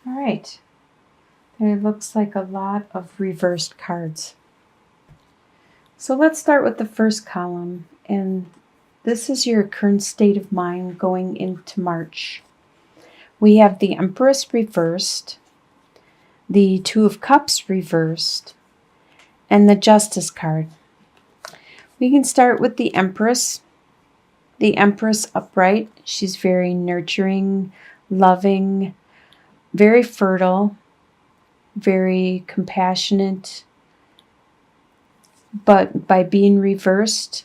All right. There looks like a lot of reversed cards. So let's start with the first column. And this is your current state of mind going into March. We have the Empress reversed, the Two of Cups reversed, and the Justice card. We can start with the Empress. The Empress upright. She's very nurturing, loving, very fertile, very compassionate. But by being reversed,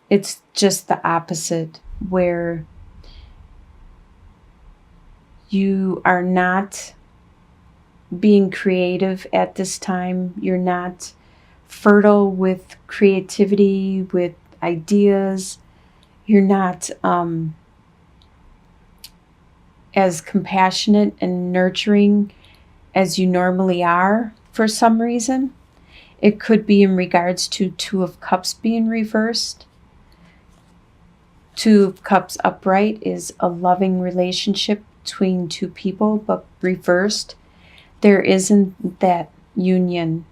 it's just the opposite, where you are not being creative at this time. You're not fertile with creativity, with ideas. You're not as compassionate and nurturing as you normally are for some reason. It could be in regards to Two of Cups being reversed. Two of Cups upright is a loving relationship between two people, but reversed, there isn't that union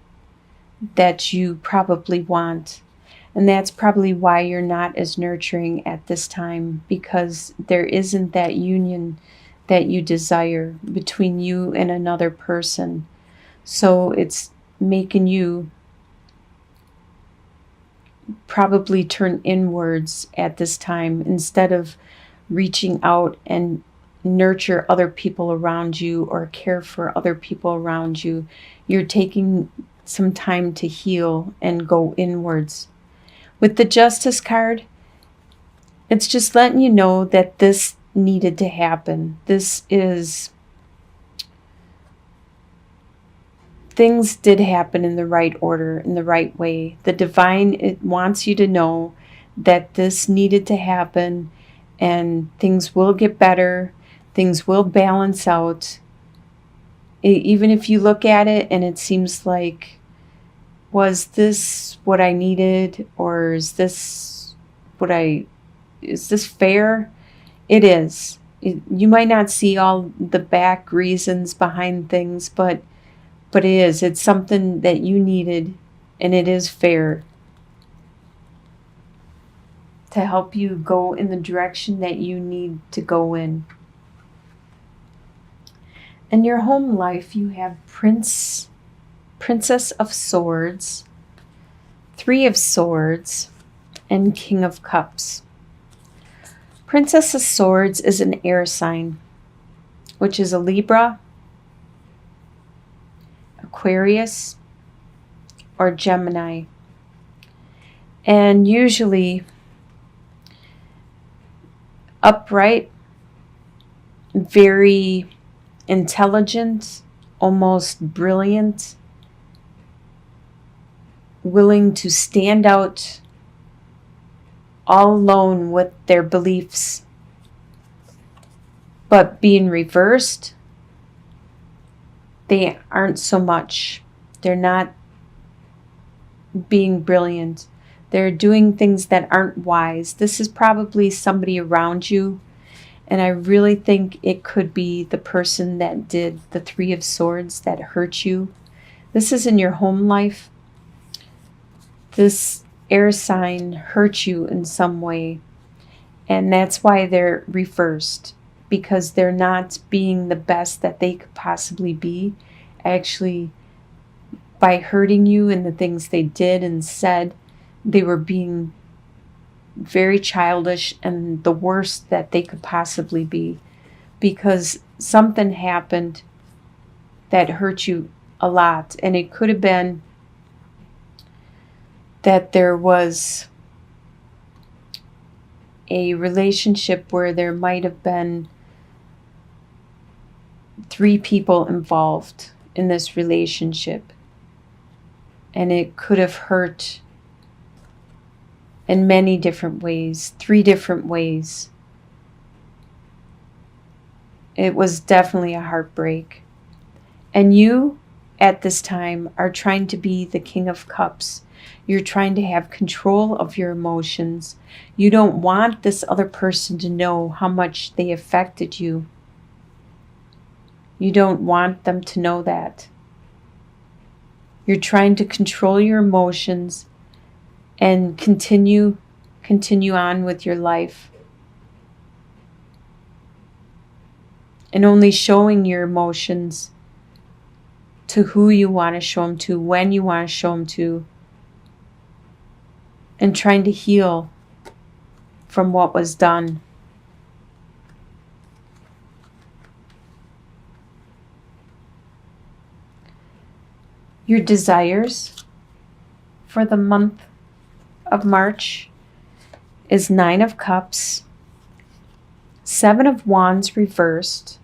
that you probably want. And that's probably why you're not as nurturing at this time, because there isn't that union that you desire between you and another person. So it's making you probably turn inwards at this time instead of reaching out and nurture other people around you or care for other people around you. You're taking some time to heal and go inwards. With the Justice card, it's just letting you know that this needed to happen. Things did happen in the right order, in the right way. The divine, it wants you to know that this needed to happen, and things will get better. Things will balance out. Even if you look at it and it seems like, was this what I needed, or is this fair? It is. You might not see all the back reasons behind things, but it is. It's something that you needed, and it is fair to help you go in the direction that you need to go in. In your home life, you have Princess of Swords, Three of Swords, and King of Cups. Princess of Swords is an air sign, which is a Libra, Aquarius, or Gemini. And usually upright, very intelligent, almost brilliant, willing to stand out all alone with their beliefs. But being reversed, they aren't so much. They're not being brilliant. They're doing things that aren't wise. This is probably somebody around you, and I really think it could be the person that did the Three of Swords that hurt you. This is in your home life. This air sign hurt you in some way, and that's why they're reversed, because they're not being the best that they could possibly be. Actually, by hurting you and the things they did and said, they were being very childish and the worst that they could possibly be, because something happened that hurt you a lot. And it could have been that there was a relationship where there might have been 3 people involved in this relationship, and it could have hurt in many different ways, 3 different ways. It was definitely a heartbreak. And you, at this time are trying to be the King of Cups. You're trying to have control of your emotions. You don't want this other person to know how much they affected you. You don't want them to know that. You're trying to control your emotions and continue on with your life. And only showing your emotions to who you want to show them to, when you want to show them to, and trying to heal from what was done. Your desires for the month of March is 9 of Cups, 7 of Wands reversed,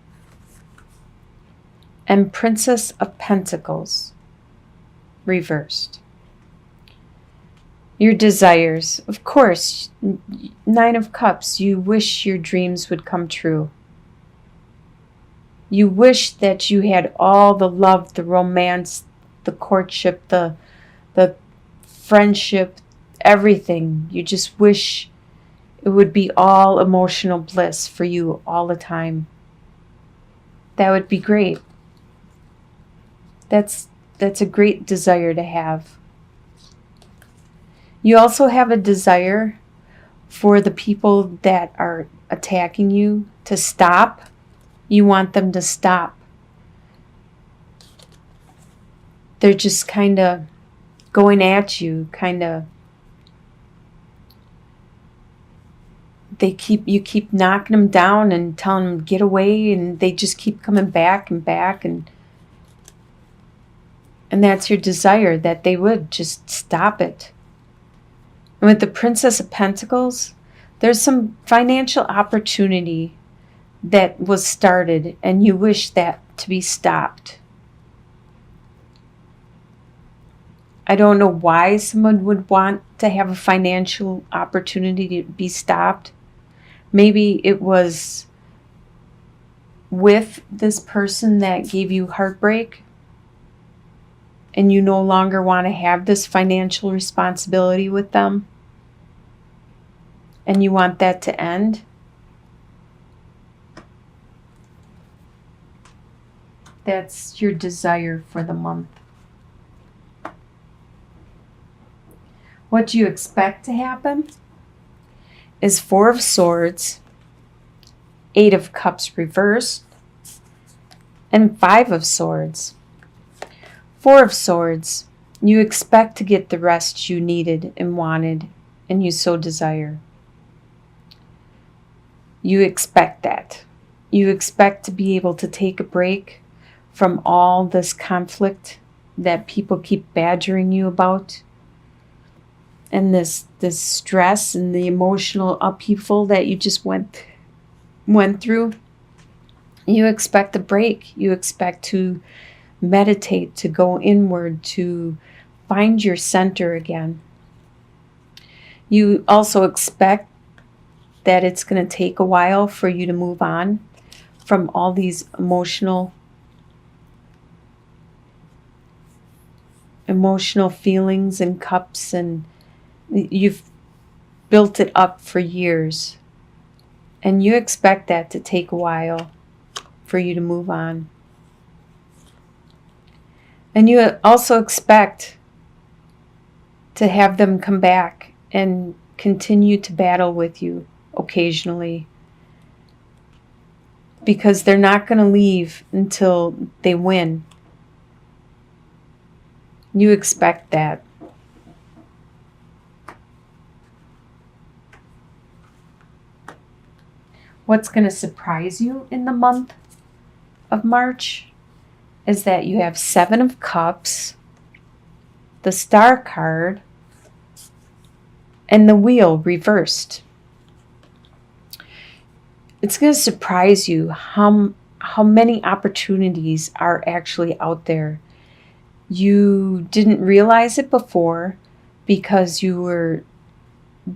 and Princess of Pentacles reversed. Your desires, of course, 9 of Cups, you wish your dreams would come true. You wish that you had all the love, the romance, the courtship, the friendship, everything. You just wish it would be all emotional bliss for you all the time. That would be great. That's a great desire to have. You also have a desire for the people that are attacking you to stop. You want them to stop. They're just kind of going at you, you keep knocking them down and telling them get away, and they just keep coming back and back, and that's your desire, that they would just stop it. And with the Princess of Pentacles, there's some financial opportunity that was started, and you wish that to be stopped. I don't know why someone would want to have a financial opportunity to be stopped. Maybe it was with this person that gave you heartbreak, and you no longer want to have this financial responsibility with them, and you want that to end. That's your desire for the month. What you expect to happen is 4 of Swords, 8 of Cups reversed, and 5 of Swords. 4 of Swords, you expect to get the rest you needed and wanted, and you so desire. You expect that. You expect to be able to take a break from all this conflict that people keep badgering you about, and this stress and the emotional upheaval that you just went through. You expect a break. You expect to meditate, to go inward, to find your center again. You also expect that it's going to take a while for you to move on from all these emotional feelings and cups, and you've built it up for years, and you expect that to take a while for you to move on. And you also expect to have them come back and continue to battle with you occasionally, because they're not going to leave until they win. You expect that. What's going to surprise you in the month of March is that you have 7 of Cups, the Star card, and the Wheel reversed. It's going to surprise you how many opportunities are actually out there. You didn't realize it before because you were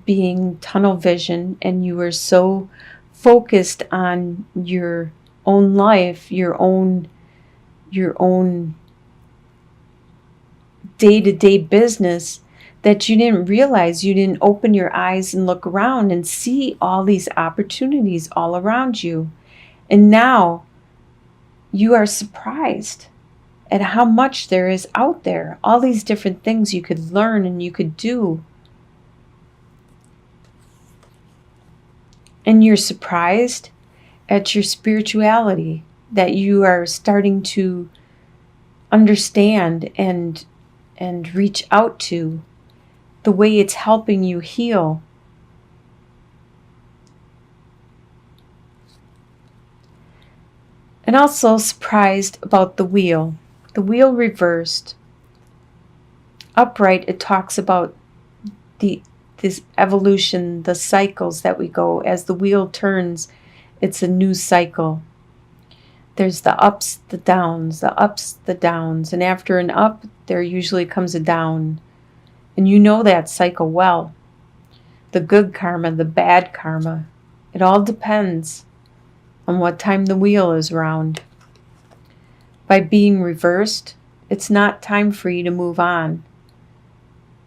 being tunnel vision, and you were so focused on your own life, your own day-to-day business that you didn't realize. You didn't open your eyes and look around and see all these opportunities all around you. And now you are surprised at how much there is out there, all these different things you could learn and you could do. And you're surprised at your spirituality, that you are starting to understand and reach out to, the way it's helping you heal. And also surprised about the wheel. The wheel reversed. Upright, it talks about this evolution, the cycles that we go. As the wheel turns, it's a new cycle. There's the ups, the downs, the ups, the downs. And after an up, there usually comes a down. And you know that cycle well. The good karma, the bad karma. It all depends on what time the wheel is round. By being reversed, it's not time for you to move on.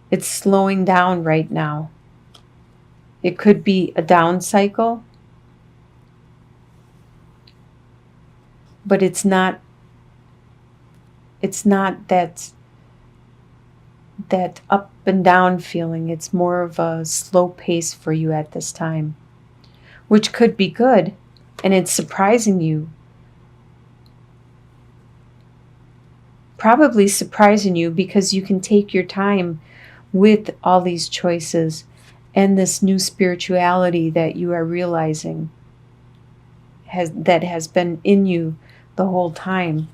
It's slowing down right now. It could be a down cycle, but it's not that up and down feeling. It's more of a slow pace for you at this time, which could be good, and it's surprising you. Probably surprising you because you can take your time with all these choices and this new spirituality that you are realizing that has been in you the whole time,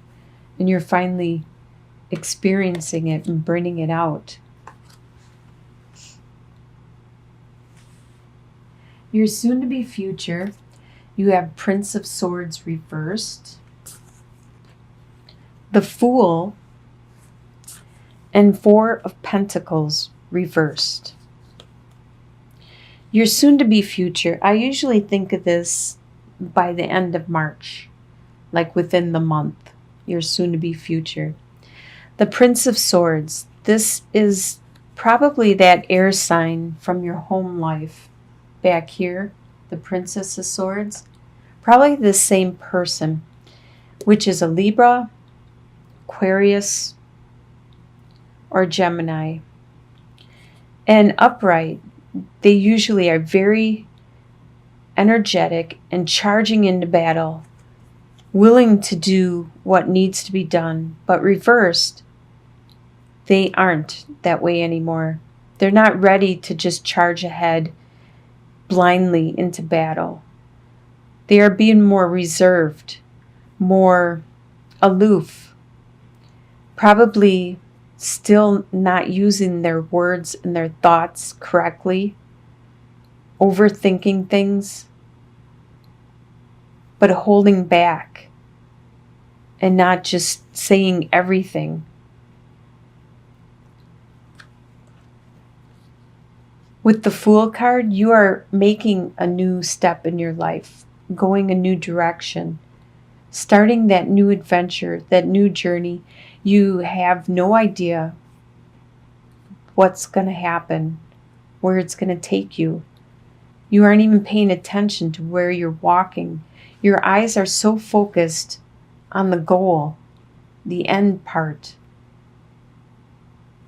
and you're finally experiencing it and bringing it out. Your soon-to-be future, you have Prince of Swords reversed, the Fool, and Four of Pentacles reversed. Your soon-to-be future, I usually think of this by the end of March, like within the month, your soon-to-be future. The Prince of Swords, this is probably that air sign from your home life. Back here, the Princess of Swords, probably the same person, which is a Libra, Aquarius, or Gemini. And upright, they usually are very energetic and charging into battle, willing to do what needs to be done. But reversed, they aren't that way anymore. They're not ready to just charge ahead blindly into battle. They are being more reserved, more aloof, probably still not using their words and their thoughts correctly, overthinking things, but holding back and not just saying everything. With the Fool card, you are making a new step in your life, going a new direction, starting that new adventure, that new journey. You have no idea what's going to happen, where it's going to take you. You aren't even paying attention to where you're walking. Your eyes are so focused on the goal, the end part.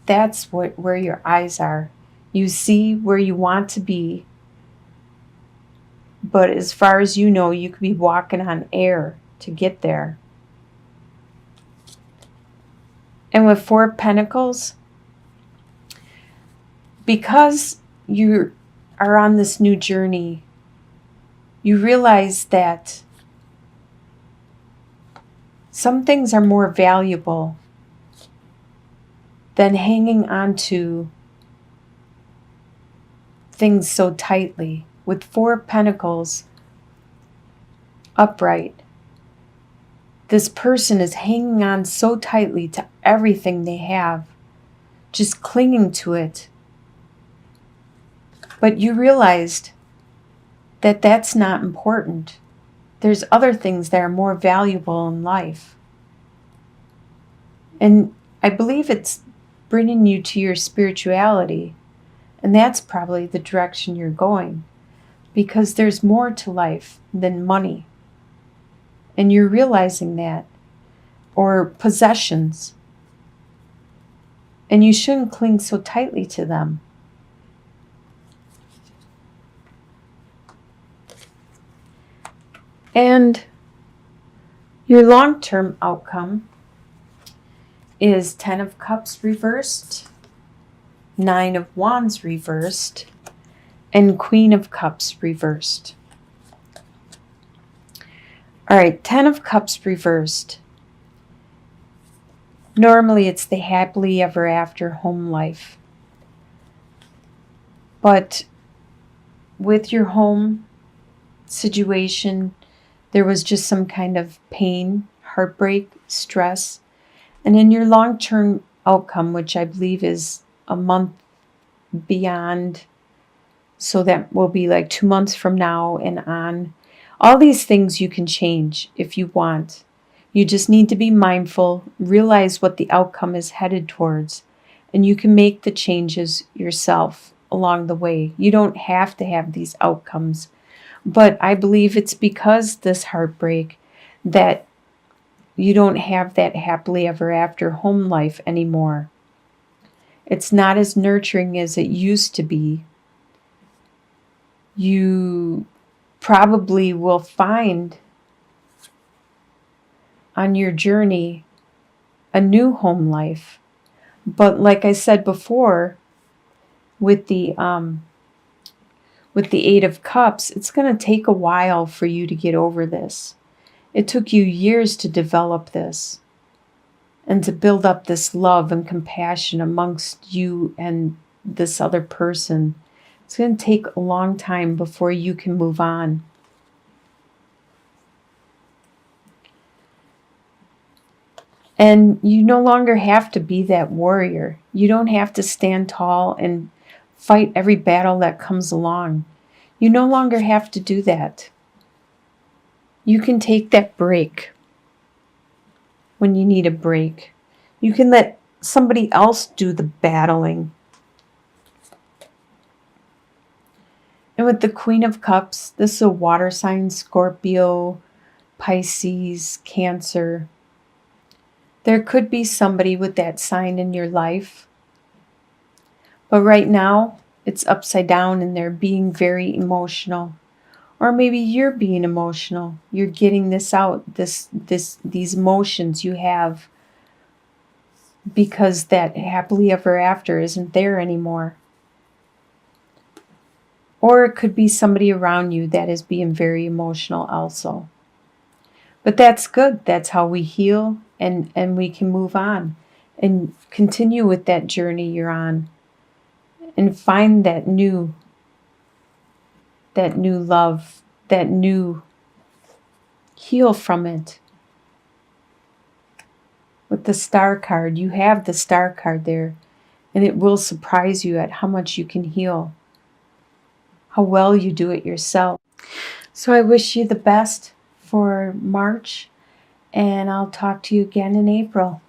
That's where your eyes are. You see where you want to be, but as far as you know, you could be walking on air to get there. And with Four of Pentacles, because you are on this new journey, you realize that some things are more valuable than hanging on to things so tightly. With Four of Pentacles upright, this person is hanging on so tightly to everything they have, just clinging to it. But you realized that that's not important. There's other things that are more valuable in life. And I believe it's bringing you to your spirituality. And that's probably the direction you're going, because there's more to life than money. And you're realizing that, or possessions. And you shouldn't cling so tightly to them. And your long-term outcome is 10 of Cups reversed, 9 of Wands reversed, and Queen of Cups reversed. All right, 10 of Cups reversed. Normally it's the happily ever after home life. But with your home situation, there was just some kind of pain, heartbreak, stress. And in your long-term outcome, which I believe is a month beyond, so that will be like 2 months from now and on, all these things you can change if you want. You just need to be mindful, realize what the outcome is headed towards, and you can make the changes yourself along the way. You don't have to have these outcomes. But I believe it's because this heartbreak that you don't have that happily ever after home life anymore. It's not as nurturing as it used to be. You probably will find on your journey a new home life. But like I said before, with the 8 of Cups, it's going to take a while for you to get over this. It took you years to develop this and to build up this love and compassion amongst you and this other person. It's going to take a long time before you can move on. And you no longer have to be that warrior. You don't have to stand tall and fight every battle that comes along. You no longer have to do that. You can take that break when you need a break. You can let somebody else do the battling. And with the Queen of Cups, this is a water sign, Scorpio, Pisces, Cancer. There could be somebody with that sign in your life. But right now, it's upside down and they're being very emotional. Or maybe you're being emotional. You're getting this out, these emotions you have, because that happily ever after isn't there anymore. Or it could be somebody around you that is being very emotional also. But that's good. That's how we heal and we can move on and continue with that journey you're on and find that new love, that new heal from it. With the Star card, you have the Star card there, and it will surprise you at how much you can heal, how well you do it yourself. So I wish you the best for March, and I'll talk to you again in April.